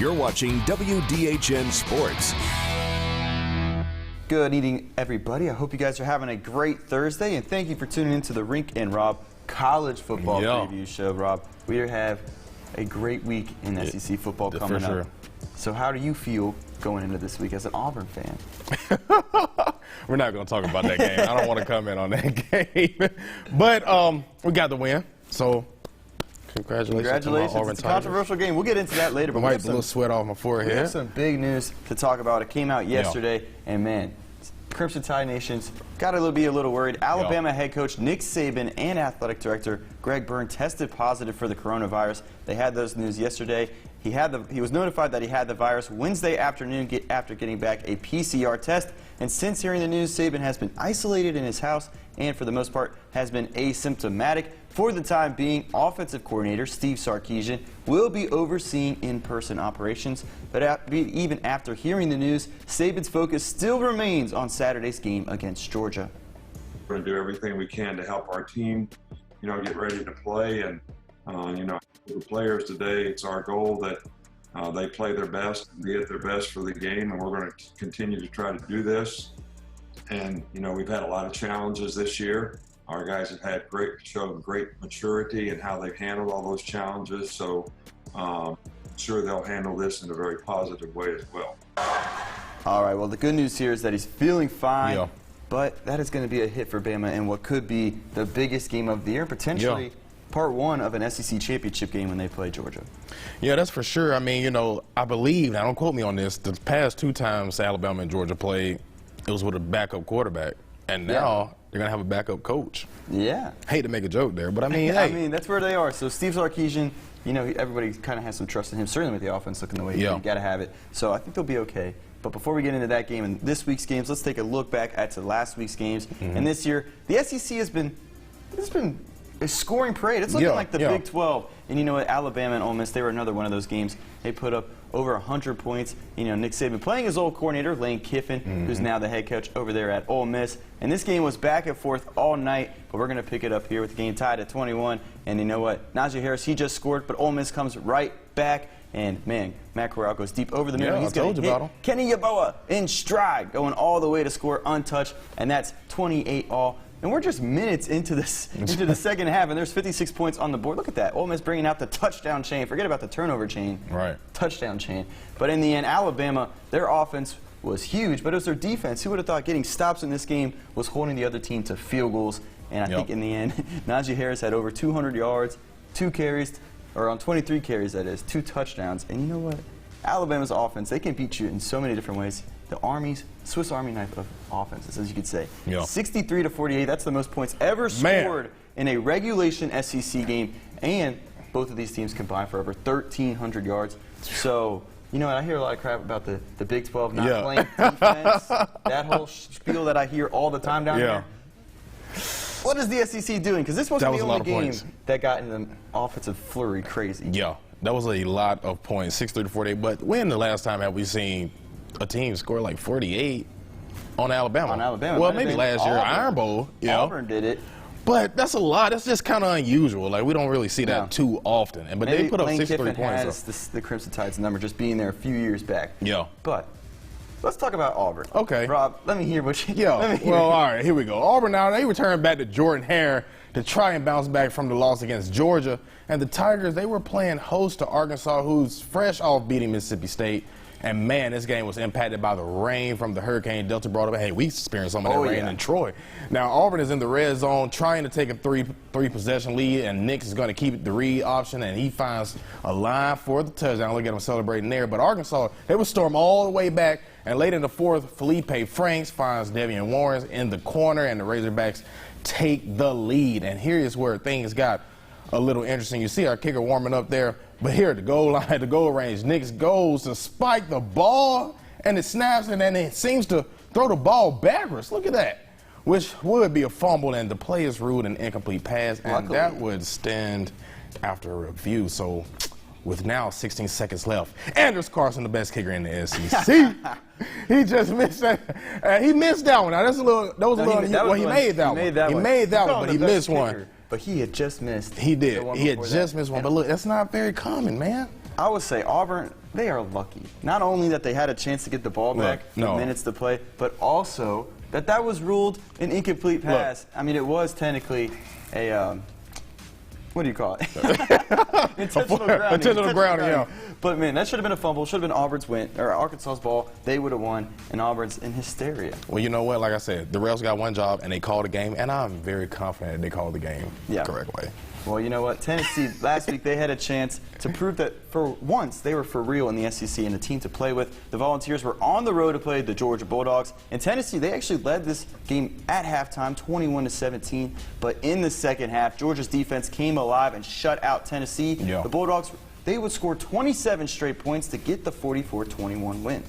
You're watching WDHN Sports. Good evening, everybody. I hope you guys are having a great Thursday, and thank you for tuning into the Rink and Rob College Football Preview Show. Rob, we have a great week in SEC football coming up. So how do you feel going into this week as an Auburn fan? We're not going to talk about that game. I don't want to comment on that game. But we got the win, so congratulations to my Auburn It's a controversial game. We'll get into that later. But wipe a little sweat off my forehead. We have some big news to talk about. It came out yesterday, and man, Crimson Tide Nations got to be a little worried. Alabama head coach Nick Saban and athletic director Greg Byrne tested positive for the coronavirus. They had those news yesterday. He was notified that he had the virus Wednesday afternoon after getting back a PCR test. And since hearing the news, Saban has been isolated in his house and, for the most part, has been asymptomatic. For the time being, offensive coordinator Steve Sarkisian will be overseeing in-person operations. But even after hearing the news, Saban's focus still remains on Saturday's game against Georgia. We're going to do everything we can to help our team, get ready to play. And, the players today, it's our goal that they play their best and be at their best for the game. And we're going to continue to try to do this. And, we've had a lot of challenges this year. Our guys have shown great maturity in how they've handled all those challenges. So I'm sure they'll handle this in a very positive way as well. All right, well, the good news here is that he's feeling fine, but that is going to be a hit for Bama in what could be the biggest game of the year, potentially part one of an SEC championship game when they play Georgia. Yeah, that's for sure. I mean, I believe, now don't quote me on this, the past two times Alabama and Georgia played, it was with a backup quarterback. And now they're going to have a backup coach. Yeah. Hate to make a joke there, but I mean, hey. I mean, that's where they are. So Steve Sarkisian, everybody kind of has some trust in him, certainly with the offense looking the way you got to have it. So I think they'll be okay. But before we get into that game and this week's games, let's take a look back at last week's games. And this year, the SEC has been a scoring parade. It's looking like the Big 12. And you know what? Alabama and Ole Miss, they were another one of those games. They put up over 100 points. Nick Saban playing his old coordinator, Lane Kiffin, who's now the head coach over there at Ole Miss. And this game was back and forth all night, but we're going to pick it up here with the game tied at 21. And you know what? Najee Harris, he just scored, but Ole Miss comes right back. And, man, Matt Corral goes deep over the middle. He's going to hit Kenny Yeboah in stride, going all the way to score untouched, and that's 28-all. And we're just minutes into the second half, and there's 56 points on the board. Look at that. Ole Miss bringing out the touchdown chain. Forget about the turnover chain. Right. Touchdown chain. But in the end, Alabama, their offense was huge, but it was their defense. Who would have thought getting stops in this game was holding the other team to field goals? And I think in the end, Najee Harris had over 200 yards, 2 carries, or on 23 carries, that is, 2 touchdowns. And you know what? Alabama's offense, they can beat you in so many different ways. The Swiss Army knife of offenses, as you could say. 63-48, that's the most points ever scored in a regulation SEC game. And both of these teams combined for over 1,300 yards. So, you know what, I hear a lot of crap about the Big 12 not playing defense. That whole spiel that I hear all the time down there. What is the SEC doing? Because this wasn't the only game that got in the offensive flurry crazy. Yeah, that was a lot of points, 63-48. But when the last time have we seen a team score like 48 on Alabama? On Alabama. Well, maybe last year, Iron Bowl. Auburn did it. But that's a lot. That's just kind of unusual. Like, we don't really see that too often. But maybe they put up 63 points. Has the Crimson Tide's number just being there a few years back. Yeah. But let's talk about Auburn. Okay. Rob, let me hear what you... All right, here we go. Auburn now, they returned back to Jordan Hare to try and bounce back from the loss against Georgia. And the Tigers, they were playing host to Arkansas, who's fresh off beating Mississippi State. And, man, this game was impacted by the rain from the Hurricane Delta brought up. Hey, we experienced some of that rain in Troy. Now, Auburn is in the red zone trying to take a three-possession lead, and Nix is going to keep the read option, and he finds a line for the touchdown. Look at him celebrating there. But Arkansas, they would storm all the way back, and late in the fourth, Felipe Franks finds Devian Warren in the corner, and the Razorbacks take the lead. And here is where things got a little interesting. You see our kicker warming up there. But here at the goal line, the goal range, Nix goes to spike the ball, and it snaps, and then it seems to throw the ball backwards. Look at that, which would be a fumble, and the play is ruled an incomplete pass, and that would stand after a review. So with now 16 seconds left, Anders Carson, the best kicker in the SEC, he just missed that. He missed that one. Now, he made that one, but he missed one. But he had just missed. He did. He had just missed one. But look, that's not very common, man. I would say Auburn, they are lucky. Not only that they had a chance to get the ball back, minutes to play, but also that was ruled an incomplete pass. I mean, it was technically a, what do you call it? Intentional grounding, yeah. But, man, that should have been a fumble. Should have been Auburn's win, or Arkansas's ball. They would have won, and Auburn's in hysteria. Well, you know what? Like I said, the refs got one job, and they called the game, and I'm very confident they called the game the correct way. Well, you know what? Tennessee, last week they had a chance to prove that for once they were for real in the SEC and a team to play with. The Volunteers were on the road to play the Georgia Bulldogs. And Tennessee, they actually led this game at halftime, 21-17. But in the second half, Georgia's defense came alive and shut out Tennessee. Yeah. The Bulldogs, they would score 27 straight points to get the 44-21 win.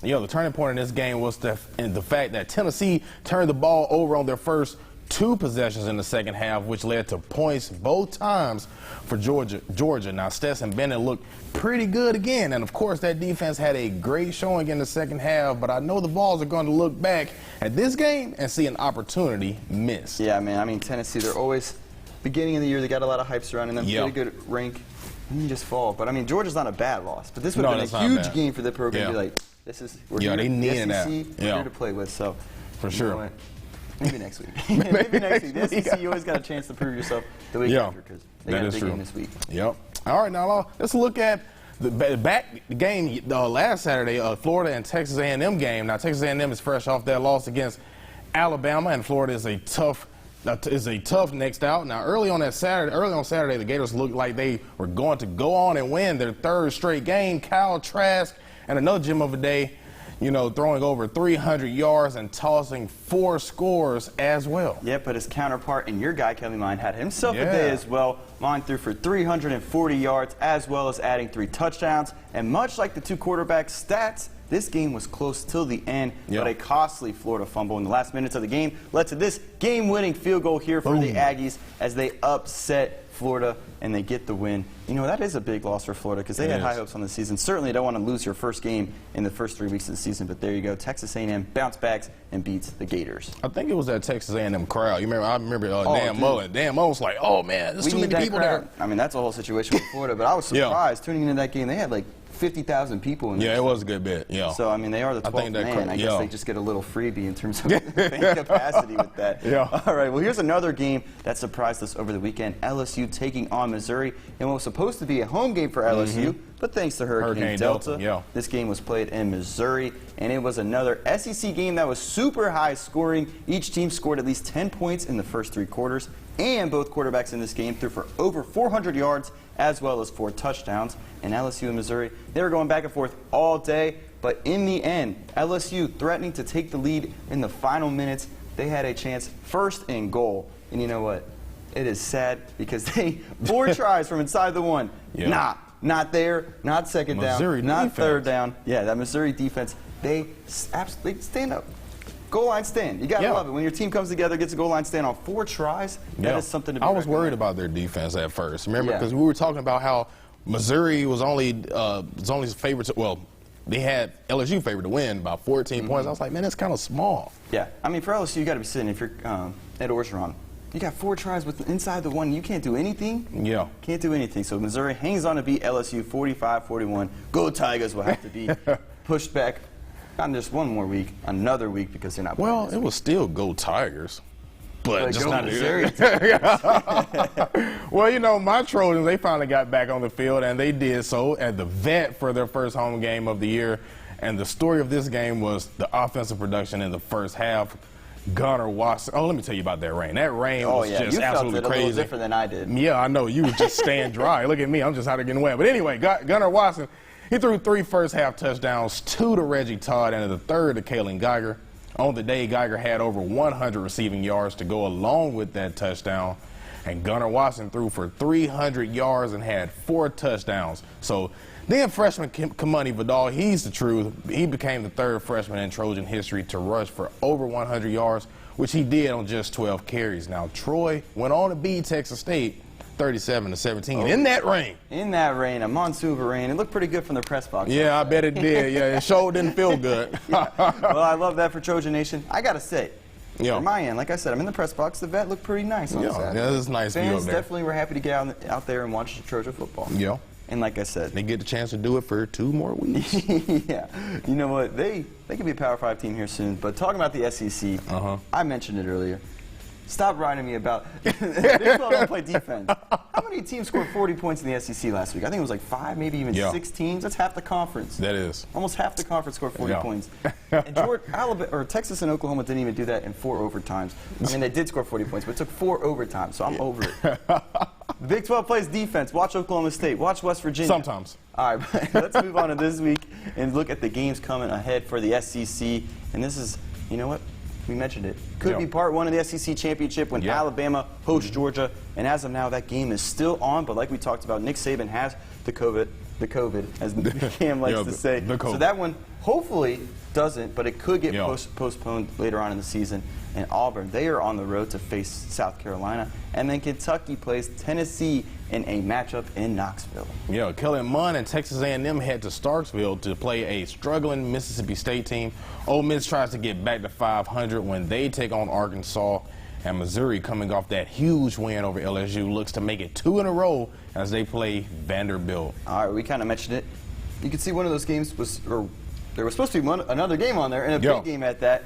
You know, the turning point in this game was the fact that Tennessee turned the ball over on their first 2 possessions in the second half, which led to points both times for Georgia. Now, Stetson Bennett looked pretty good again, and of course that defense had a great showing in the second half, but I know the Vols are going to look back at this game and see an opportunity missed. Yeah, man. I mean, Tennessee, they're always, beginning of the year, they got a lot of hype surrounding them. Pretty good Rink, and you just fall. But, I mean, Georgia's not a bad loss, but this would have been a huge game for the program to be like, we're here, they need that. We're here to play with, so. For sure. You know, maybe next week. Maybe next week. The SEC, you always got a chance to prove yourself the week after because they got a big game this week. Yep. All right, now let's look at the game last Saturday, Florida and Texas A&M game. Now, Texas A&M is fresh off that loss against Alabama, and Florida is a tough next out. Now, early on Saturday, the Gators looked like they were going to go on and win their 3rd straight game. Kyle Trask and another gem of a day, you know, throwing over 300 yards and tossing 4 scores as well. Yeah, but his counterpart and your guy, Kelly Mine, had himself a day as well. Mine threw for 340 yards as well as adding 3 touchdowns. And much like the 2 quarterback stats, this game was close till the end, but a costly Florida fumble in the last minutes of the game led to this game-winning field goal here for the Aggies as they upset Florida and they get the win. You know, that is a big loss for Florida because they had high hopes on the season. Certainly don't want to lose your first game in the first 3 weeks of the season, but there you go. Texas A&M bounce backs and beats the Gators. I think it was that Texas A&M crowd. I remember Dan Mullen. Dan Mullen was like, oh, man, there's too many people there. I mean, that's a whole situation with Florida, but I was surprised tuning into that game. They had like 50,000 people in there. Yeah, it was a good bit. Yeah. So, I mean, they are the 12th man. I guess they just get a little freebie in terms of fan capacity with that. All right, well, here's another game that surprised us over the weekend. LSU taking on Missouri in what was supposed to be a home game for LSU, but thanks to Hurricane Delta, this game was played in Missouri, and it was another SEC game that was super high scoring. Each team scored at least 10 points in the first 3 quarters, and both quarterbacks in this game threw for over 400 yards as well as 4 touchdowns. And LSU and Missouri, they were going back and forth all day, but in the end, LSU threatening to take the lead in the final minutes. They had a chance first and goal. And you know what? It is sad because they 4 tries from inside the 1. Not there, not second down, not third down. Yeah, that Missouri defense, they stand up. Goal line stand. You got to love it. When your team comes together, gets a goal line stand on 4 tries, that is something to be I was worried about their defense at first. Remember, because we were talking about how Missouri was only favored to, well, they had LSU favored to win by 14 points. I was like, man, that's kind of small. Yeah. I mean, for LSU, you got to be sitting, if you're Ed Orgeron, you got 4 tries with inside the 1. You can't do anything. Yeah. Can't do anything. So Missouri hangs on to beat LSU 45-41. Go Tigers will have to be pushed back. Not just one more week, another week because they're not playing. Well, it was still Go Tigers. But just not Missouri. Well, you know, my Trojans, they finally got back on the field, and they did so at the Vet for their first home game of the year. And the story of this game was the offensive production in the first half. Gunnar Watson. Oh, let me tell you about that rain. That rain was just absolutely crazy. A little different than I did. Yeah, I know. You were just staying dry. Look at me. I'm just out there getting wet. But anyway, Gunnar Watson, he threw 3 first-half touchdowns, 2 to Reggie Todd, and the 3rd to Kalen Geiger. On the day, Geiger had over 100 receiving yards to go along with that touchdown. And Gunnar Watson threw for 300 yards and had 4 touchdowns. So then freshman Kamani Vidal, he's the truth. He became the 3rd freshman in Trojan history to rush for over 100 yards, which he did on just 12 carries. Now, Troy went on to beat Texas State 37-17 in that rain. In that rain, a monsoon of rain. It looked pretty good from the press box. Yeah, I bet it did. Yeah, it sure didn't feel good. Well, I love that for Trojan Nation. I got to say, from my end, like I said, I'm in the press box. The Vet looked pretty nice on Saturday. Yeah, it's nice view up there. Fans definitely were happy to get out there and watch Trojan football. Yeah. And like I said, they get the chance to do it for 2 more weeks. Yeah. You know what? They could be a Power 5 team here soon. But talking about the SEC, I mentioned it earlier. Stop writing me about Big 12 don't play defense. How many teams scored 40 points in the SEC last week? I think it was like 5, maybe even 6 teams. That's half the conference. That is. Almost half the conference scored 40 points. And Texas and Oklahoma didn't even do that in 4 overtimes. I mean, they did score 40 points, but it took 4 overtimes, so I'm over it. The Big 12 plays defense. Watch Oklahoma State. Watch West Virginia. Sometimes. All right, let's move on to this week and look at the games coming ahead for the SEC. And this is, you know what? We mentioned it. Could be part 1 of the SEC championship when Alabama hosts Georgia. And as of now, that game is still on. But like we talked about, Nick Saban has the COVID, as Cam likes to say. So that one hopefully doesn't, but it could get postponed later on in the season. And Auburn, they are on the road to face South Carolina. And then Kentucky plays Tennessee in a matchup in Knoxville. Yeah, Kellen Mond and Texas A&M head to Starkville to play a struggling Mississippi State team. Ole Miss tries to get back to 500 when they take on Arkansas. And Missouri, coming off that huge win over LSU, looks to make it 2 in a row as they play Vanderbilt. All right, we kind of mentioned it. You can see one of those games was, or there was supposed to be another game on there, and a big game at that.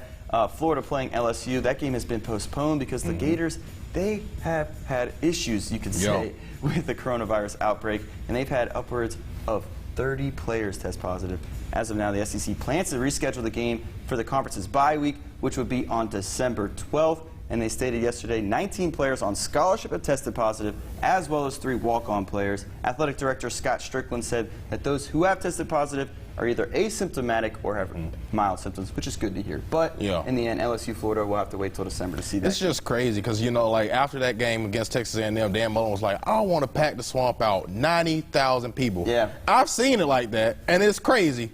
Florida playing LSU. That game has been postponed because the Gators, they have had issues, you could say, with the coronavirus outbreak, and they've had upwards of 30 players test positive. As of now, the SEC plans to reschedule the game for the conference's bye week, which would be on December 12th. And they stated yesterday 19 players on scholarship have tested positive, as well as 3 walk-on players. Athletic Director Scott Strickland said that those who have tested positive are either asymptomatic or have mild symptoms, which is good to hear. But in the end, LSU, Florida, will have to wait till December to see that. It's just crazy because, you know, like after that game against Texas A&M, Dan Mullen was like, I want to pack the swamp out, 90,000 people. Yeah. I've seen it like that, and it's crazy.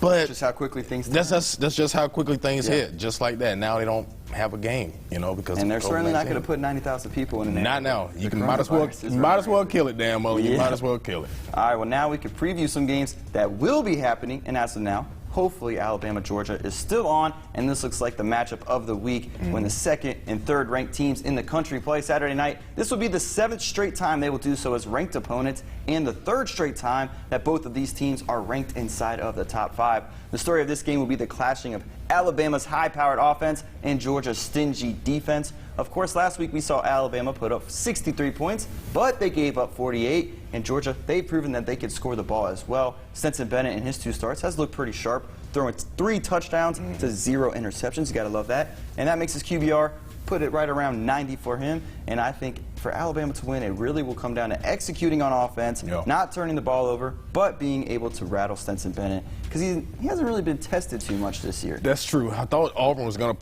But just how quickly things that's just how quickly things hit, just like that. Now they don't have a game, you know, because and they're certainly not going to put 90,000 people in there. Not now. You might as well kill it, Dan Mullen. You might as well kill it. All right. Well, now we can preview some games that will be happening, and as of now, hopefully Alabama, Georgia is still on, and this looks like the matchup of the week when the 2nd and 3rd ranked teams in the country play Saturday night. This will be the 7th straight time they will do so as ranked opponents, and the 3rd straight time that both of these teams are ranked inside of the top 5. The story of this game will be the clashing of Alabama's high-powered offense and Georgia's stingy defense. Of course, last week we saw Alabama put up 63 points, but they gave up 48. And Georgia, they've proven that they can score the ball as well. Stetson Bennett in his 2 starts has looked pretty sharp, throwing 3 touchdowns to 0 interceptions. You got to love that. And that makes his QBR put it right around 90 for him. And I think for Alabama to win, it really will come down to executing on offense, not turning the ball over, but being able to rattle Stetson Bennett, because he hasn't really been tested too much this year. That's true. I thought Auburn was going to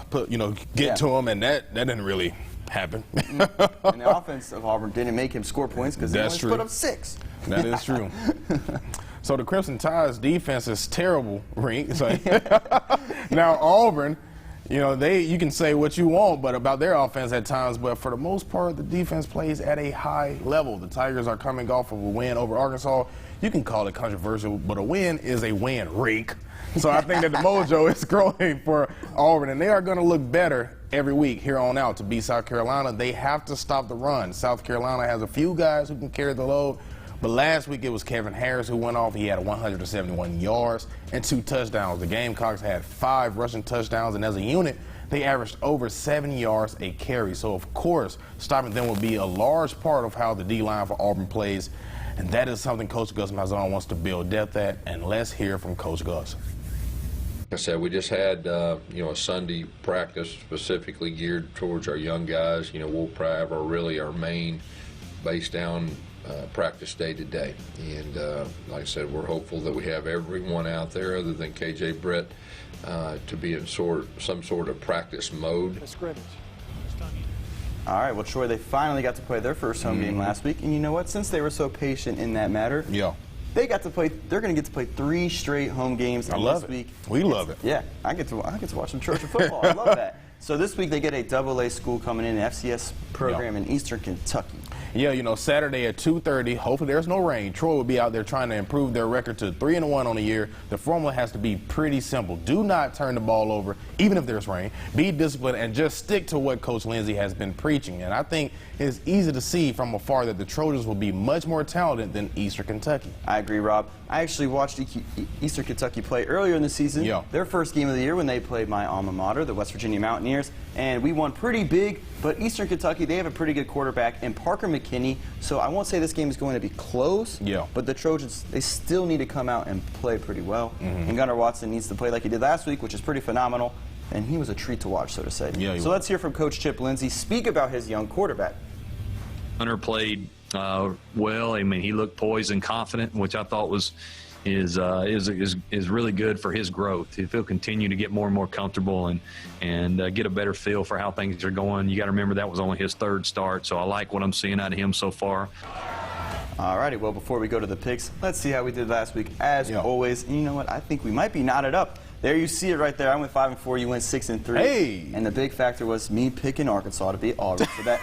put get to him, and that didn't really happen. And the offense of Auburn didn't make him score points because he only put up 6. That is true. So the Crimson Tide's defense is terrible, Rink. So now Auburn, you know, you can say what you want about their offense at times, but for the most part, the defense plays at a high level. The Tigers are coming off of a win over Arkansas. You can call it controversial, but a win is a win, Rink. So I think that the mojo is growing for Auburn, and they are going to look better every week here on out to beat South Carolina. They have to stop the run. South Carolina has a few guys who can carry the load, but last week it was Kevin Harris who went off. He had 171 yards and 2 touchdowns. The Gamecocks had 5 rushing touchdowns, and as a unit, they averaged over 7 yards a carry. So, of course, stopping them will be a large part of how the D-line for Auburn plays, and that is something Coach Gus Malzahn wants to build depth at, and let's hear from Coach Gus. Like I said, we just had, a Sunday practice specifically geared towards our young guys. You know, we'll probably have our main base down practice day today. And like I said, we're hopeful that we have everyone out there other than KJ Brett to be in some sort of practice mode. All right, well, Troy, they finally got to play their first home game last week. And you know what? Since they were so patient in that matter, they got to play. They're going to get to play 3 straight home games. I love this week. We love it. Yeah, I get to watch some Trojan football. I love that. So this week they get a AA school coming in, an FCS program in Eastern Kentucky. Yeah, you know, Saturday at 2:30. Hopefully there's no rain. Troy will be out there trying to improve their record to 3-1 on the year. The formula has to be pretty simple. Do not turn the ball over, even if there's rain. Be disciplined and just stick to what Coach LINDSEY has been preaching. And I think it's easy to see from afar that the Trojans will be much more talented than Eastern Kentucky. I agree, Rob. I actually watched Eastern Kentucky play earlier in the season. Yeah. Their first game of the year when they played my alma mater, the West Virginia Mountaineers, and we won pretty big. But Eastern Kentucky, they have a pretty good quarterback in Parker McKinney. So I won't say this game is going to be close. Yeah. But the Trojans, they still need to come out and play pretty well. And Gunnar Watson needs to play like he did last week, which is pretty phenomenal. And he was a treat to watch, so to say. Yeah, so let's hear from Coach Chip Lindsey speak about his young quarterback. Hunter played well. I mean, he looked poised and confident, which I thought is really good for his growth. If he'll continue to get more and more comfortable and get a better feel for how things are going. You got to remember that was only his third start, so I like what I'm seeing out of him so far. Alrighty, well, before we go to the picks, let's see how we did last week. As always, and you know what? I think we might be knotted up. There you see it right there. I went 5-4. You went 6-3. Hey! And the big factor was me picking Arkansas to beat Auburn. So that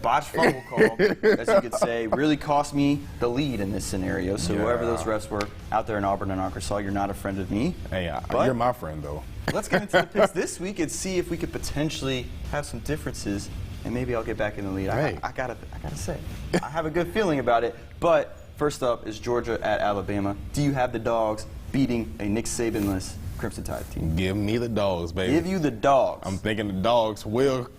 botched fumble call, as you could say, really cost me the lead in this scenario. So whoever those refs were out there in Auburn and Arkansas, you're not a friend of me. Hey, But you're my friend, though. let's get into the picks this week and see if we could potentially have some differences, and maybe I'll get back in the lead. Hey. I gotta say, I have a good feeling about it. But first up is Georgia at Alabama. Do you have the Dogs beating a Nick Saban-less Crimson Tide team? Give me the Dogs, baby. Give you the Dogs. I'm thinking the Dogs will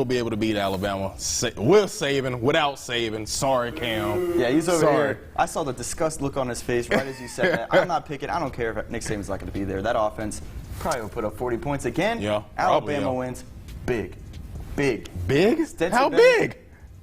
be able to beat Alabama with Saban, without Saban. Sorry, Cam. Yeah, he's over here. I saw the disgust look on his face right as you said that. I'm not picking. I don't care if Nick Saban's not going to be there. That offense probably will put up 40 points again. Yeah, Alabama wins big. Big? Stetson How Bennett, big?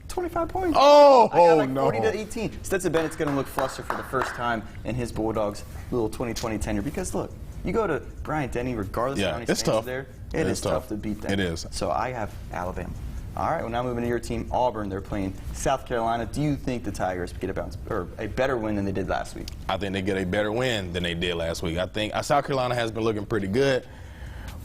25 points. Oh, I got like no. 40-18. Stetson Bennett's going to look flustered for the first time in his Bulldogs' little 2020 tenure. Because look, you go to Bryant-Denny, regardless of how many it's fans tough. are there, it is tough to beat them. It is. So I have Alabama. All right, well, now moving to your team, Auburn. They're playing South Carolina. Do you think the Tigers get a better win than they did last week? I think they get a better win than they did last week. I think South Carolina has been looking pretty good,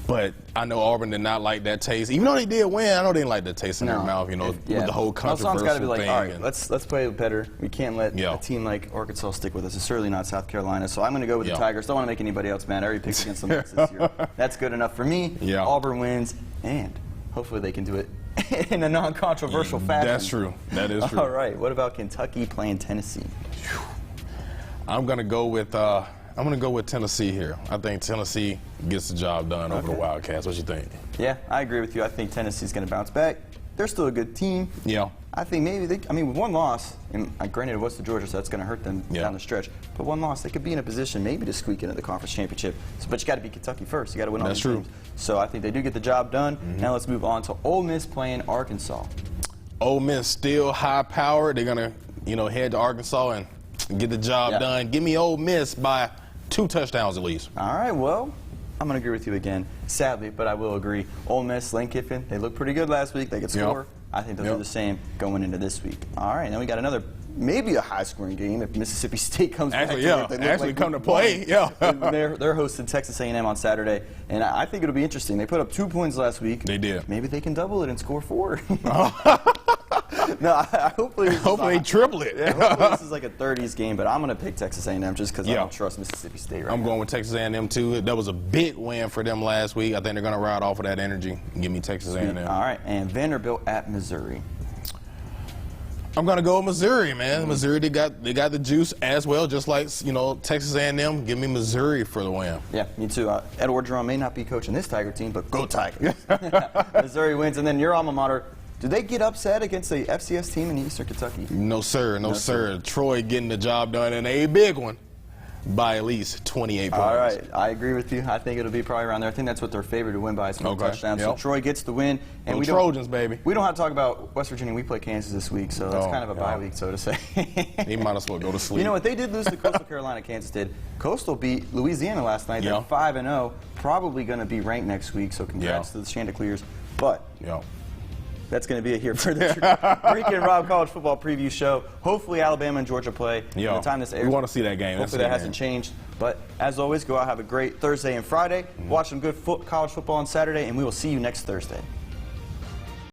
but I know Auburn did not like that taste. Even though they did win, I know they didn't like the taste in their mouth, you know, with the whole controversial got to be like, thing. all right, let's play better. We can't let a team like Arkansas stick with us. It's certainly not South Carolina. So I'm going to go with the Tigers. Don't want to make anybody else mad. I already picked against them this year. That's good enough for me. Auburn wins, and hopefully they can do it in a non-controversial fashion. That's true. That is true. All right. What about Kentucky playing Tennessee? I'm going to go with Tennessee here. I think Tennessee gets the job done over the Wildcats. What you think? Yeah, I agree with you. I think Tennessee's going to bounce back. They're still a good team. Yeah. I think maybe with one loss, and granted it was to Georgia, so that's going to hurt them down the stretch. But one loss, they could be in a position maybe to squeak into the conference championship. But you got to beat Kentucky first. You got to win all these games. So I think they do get the job done. Now let's move on to Ole Miss playing Arkansas. Ole Miss still high powered. They're going to, head to Arkansas and get the job done. Give me Ole Miss by 2 touchdowns at least. All right, well, I'm going to agree with you again, sadly, but I will agree. Ole Miss, Lane Kiffin, they looked pretty good last week. They could score. I think they'll do the same going into this week. All right, then we got another, maybe a high-scoring game if Mississippi State comes back. Actually come to play. They're hosting Texas A&M on Saturday, and I think it'll be interesting. They put up 2 points last week. They did. Maybe they can double it and score 4. No, hopefully they triple it. Hopefully this is like a 30s game, but I'm going to pick Texas A&M just because I don't trust Mississippi State right now. I'm going with Texas A&M too. That was a big win for them last week. I think they're going to ride off of that energy and give me Texas A&M. All right, and Vanderbilt at Missouri. I'm going to go with Missouri, man. Missouri, they got the juice as well, just like, Texas A&M. Give me Missouri for the win. Yeah, me too. Ed Orgeron may not be coaching this Tiger team, but go Tigers. Missouri wins, and then your alma mater. Do they get upset against a FCS team in Eastern Kentucky? No, sir. No, sir. Troy getting the job done in a big one by at least 28 points. All right. I agree with you. I think it'll be probably around there. I think that's what they're favored to win by is 4 touchdowns. So Troy gets the win. And we Trojans, baby. We don't have to talk about West Virginia. We play Kansas this week, so that's kind of a bye week, so to say. They might as well go to sleep. You know what? They did lose to Coastal Carolina. Kansas did. Coastal beat Louisiana last night. They're 5-0. Probably going to be ranked next week, so congrats to the Chanticleers. But that's going to be it here for the Rink and Rob College Football Preview Show. Hopefully Alabama and Georgia play. By the time this airs, we want to see that game. Hopefully that hasn't changed. But as always, go out, have a great Thursday and Friday. Watch some good college football on Saturday, and we will see you next Thursday.